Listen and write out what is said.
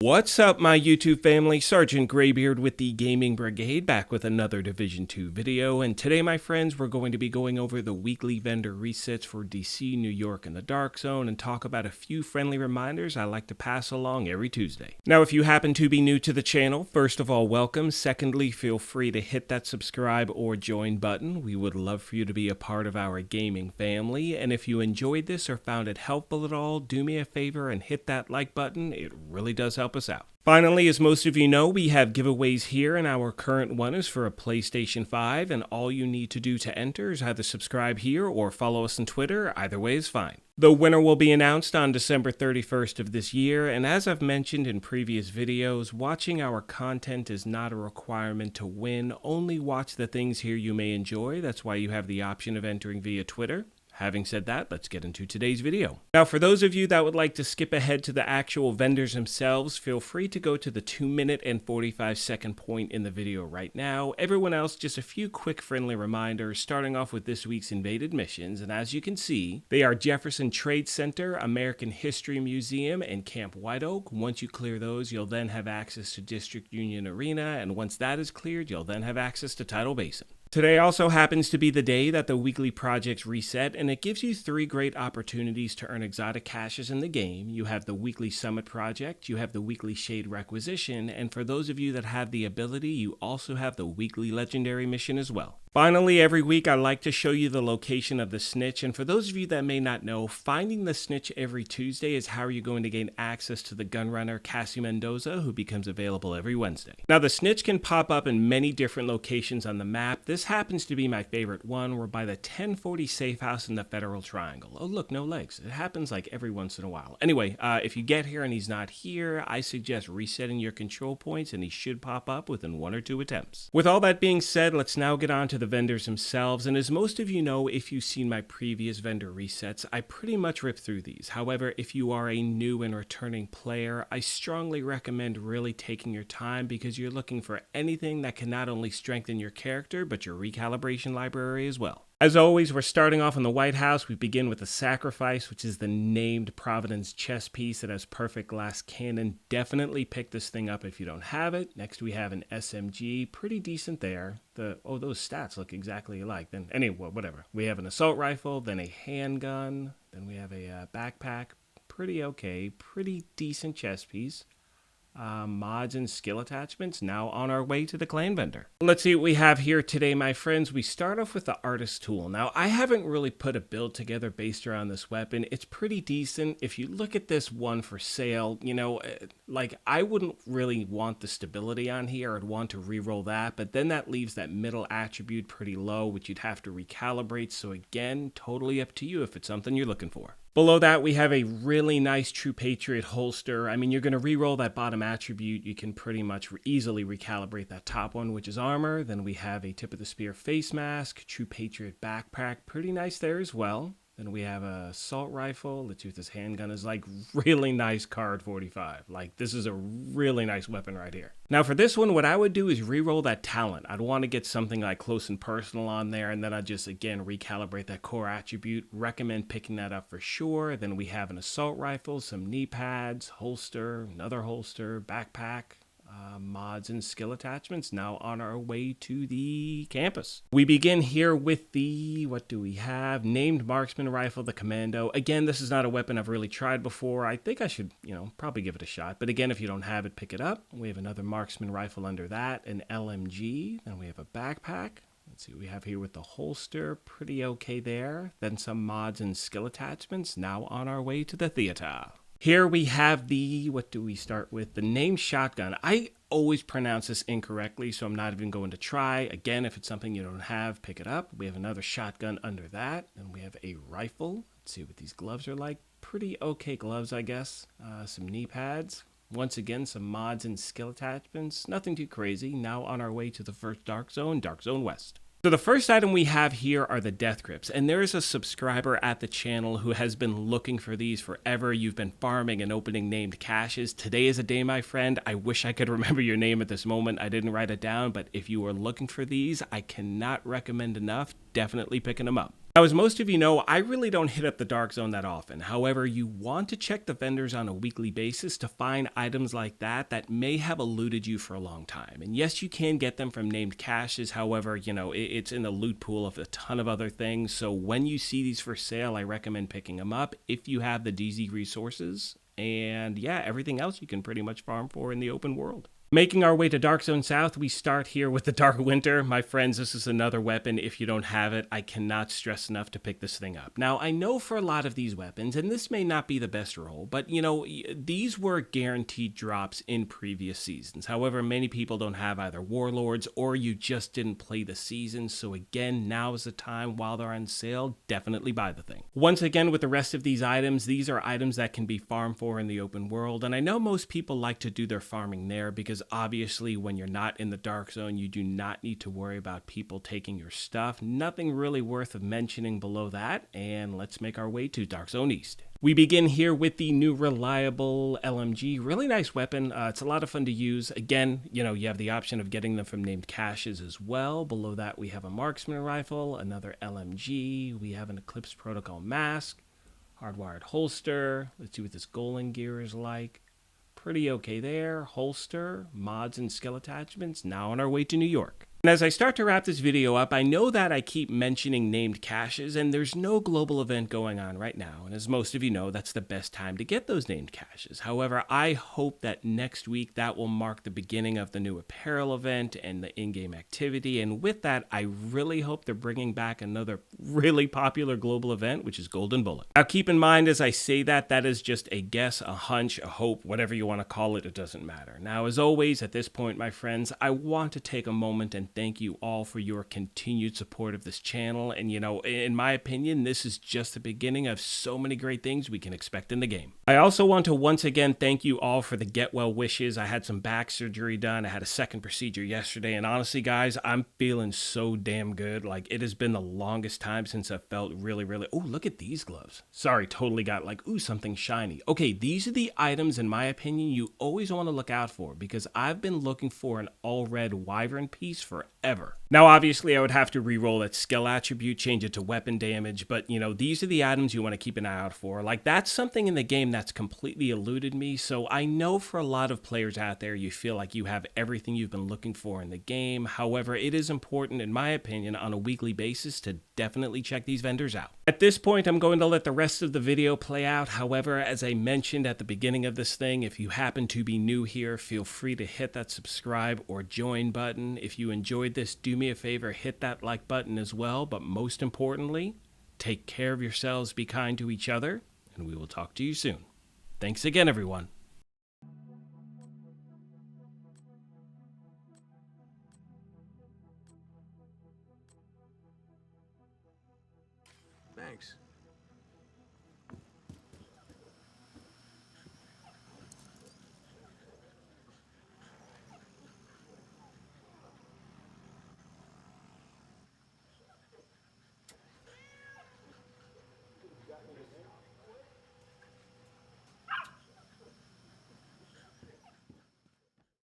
What's up, my YouTube family? Sergeant Graybeard with the Gaming Brigade, back with another Division 2 video, and today, my friends, we're going to be going over the weekly vendor resets for DC, New York, and the Dark Zone, and talk about a few friendly reminders I like to pass along every Tuesday. Now, if you happen to be new to the channel, first of all, welcome. Secondly, feel free to hit that subscribe or join button. We would love for you to be a part of our gaming family, and if you enjoyed this or found it helpful at all, do me a favor and hit that like button. It really does help us out. Finally, as most of you know, we have giveaways here, and our current one is for a PlayStation 5, and all you need to do to enter is either subscribe here or follow us on Twitter. Either way is fine. The winner will be announced on December 31st of this year, and as I've mentioned in previous videos, watching our content is not a requirement to win. Only watch the things here you may enjoy. That's why you have the option of entering via Twitter. Having said that, let's get into today's video. Now, for those of you that would like to skip ahead to the actual vendors themselves, feel free to go to the 2-minute and 45-second point in the video right now. Everyone else, just a few quick friendly reminders, starting off with this week's invaded missions. And as you can see, they are Jefferson Trade Center, American History Museum, and Camp White Oak. Once you clear those, you'll then have access to District Union Arena, and once that is cleared, you'll then have access to Tidal Basin. Today also happens to be the day that the weekly projects reset, and it gives you 3 great opportunities to earn exotic caches in the game. You have the weekly summit project, you have the weekly shade requisition, and for those of you that have the ability, you also have the weekly legendary mission as well. Finally, every week I like to show you the location of the snitch, and for those of you that may not know, finding the snitch every Tuesday is how you're going to gain access to the gunrunner Cassie Mendoza, who becomes available every Wednesday. Now, the snitch can pop up in many different locations on the map. This happens to be my favorite one. We're by the 1040 safe house in the Federal Triangle. Oh look, no legs. It happens like every once in a while. Anyway, if you get here and he's not here, I suggest resetting your control points, and he should pop up within 1 or 2 attempts. With all that being said, let's now get on to the vendors themselves, and as most of you know, if you've seen my previous vendor resets, I pretty much rip through these. However, if you are a new and returning player, I strongly recommend really taking your time, because you're looking for anything that can not only strengthen your character, but your recalibration library as well. As always, we're starting off in the White House. We begin with the Sacrifice, which is the named Providence chess piece that has perfect glass cannon. Definitely pick this thing up if you don't have it. Next, we have an SMG. Pretty decent there. Those stats look exactly alike. Then, anyway, whatever. We have an assault rifle, then a handgun, then we have a backpack. Pretty okay. Pretty decent chess piece. Mods and skill attachments. Now on our way to the clan vendor. Let's see what we have here today, my friends. We start off with the artist tool. Now, I haven't really put a build together based around this weapon. It's pretty decent. If you look at this one for sale, you know, like, I wouldn't really want the stability on here. I'd want to re-roll that, but then that leaves that middle attribute pretty low, which you'd have to recalibrate. So again, totally up to you if it's something you're looking for. Below that, we have a really nice True Patriot holster. I mean, you're going to re-roll that bottom attribute. You can pretty much easily recalibrate that top one, which is armor. Then we have a Tip of the Spear face mask, True Patriot backpack. Pretty nice there as well. Then we have a assault rifle. Let's use this handgun is like really nice card 45. Like, this is a really nice weapon right here. Now for this one, what I would do is re-roll that talent. I'd want to get something like close and personal on there, and then I'd just, again, recalibrate that core attribute. Recommend picking that up for sure. Then we have an assault rifle, some knee pads, holster, another holster, backpack. Mods and skill attachments. Now on our way to the campus. We begin here with the, what do we have? Named marksman rifle, the Commando. Again, this is not a weapon I've really tried before. I think I should, probably give it a shot. But again, if you don't have it, pick it up. We have another marksman rifle under that, an LMG. Then we have a backpack. Let's see what we have here with the holster. Pretty okay there. Then some mods and skill attachments. Now on our way to the theater. Here we have the, what do we start with? The named shotgun. I always pronounce this incorrectly, so I'm not even going to try. Again, if it's something you don't have, pick it up. We have another shotgun under that. Then we have a rifle. Let's see what these gloves are like. Pretty okay gloves, I guess. Some knee pads. Once again, some mods and skill attachments. Nothing too crazy. Now on our way to the first Dark Zone West. So the first item we have here are the Deathgrips, and there is a subscriber at the channel who has been looking for these forever. You've been farming and opening named caches. Today is a day, my friend. I wish I could remember your name at this moment. I didn't write it down, but if you are looking for these, I cannot recommend enough. Definitely picking them up. Now, as most of you know, I really don't hit up the Dark Zone that often. However, you want to check the vendors on a weekly basis to find items like that may have eluded you for a long time. And yes, you can get them from named caches. However, it's in the loot pool of a ton of other things. So when you see these for sale, I recommend picking them up if you have the DZ resources. And yeah, everything else you can pretty much farm for in the open world. Making our way to Dark Zone South, we start here with the Dark Winter. My friends, this is another weapon. If you don't have it, I cannot stress enough to pick this thing up. Now, I know for a lot of these weapons, and this may not be the best roll, but these were guaranteed drops in previous seasons. However, many people don't have either Warlords or you just didn't play the season. So again, now is the time while they're on sale, definitely buy the thing. Once again, with the rest of these are items that can be farmed for in the open world. And I know most people like to do their farming there because obviously when you're not in the Dark Zone, you do not need to worry about people taking your stuff. Nothing really worth mentioning below that. And let's make our way to Dark Zone East. We begin here with the new reliable LMG. Really nice weapon. It's a lot of fun to use. Again, you have the option of getting them from named caches as well. Below that, we have a marksman rifle, another LMG. We have an Eclipse Protocol mask, hardwired holster. Let's see what this Golan gear is like. Pretty okay there. Holster, mods, and skill attachments. Now on our way to New York. And as I start to wrap this video up, I know that I keep mentioning named caches, and there's no global event going on right now. And as most of you know, that's the best time to get those named caches. However, I hope that next week that will mark the beginning of the new apparel event and the in-game activity. And with that, I really hope they're bringing back another really popular global event, which is Golden Bullet. Now keep in mind as I say that is just a guess, a hunch, a hope, whatever you want to call it, it doesn't matter. Now, as always, at this point, my friends, I want to take a moment and thank you all for your continued support of this channel. And in my opinion, this is just the beginning of so many great things we can expect in the game. I also want to once again thank you all for the get well wishes. I had some back surgery done. I had a second procedure yesterday. And honestly, guys, I'm feeling so damn good. Like, it has been the longest time since I felt really, oh, look at these gloves. Sorry, totally got like, ooh, something shiny. Okay, these are the items, in my opinion, you always want to look out for because I've been looking for an all red wyvern piece forever. Now, obviously, I would have to re-roll that skill attribute, change it to weapon damage, but, these are the items you want to keep an eye out for. Like, that's something in the game that's completely eluded me, so I know for a lot of players out there, you feel like you have everything you've been looking for in the game. However, it is important, in my opinion, on a weekly basis to definitely check these vendors out. At this point, I'm going to let the rest of the video play out. However, as I mentioned at the beginning of this thing, if you happen to be new here, feel free to hit that subscribe or join button. If you enjoyed this, do me a favor, hit that like button as well. But most importantly, take care of yourselves, be kind to each other, and we will talk to you soon. Thanks again, everyone. Thanks.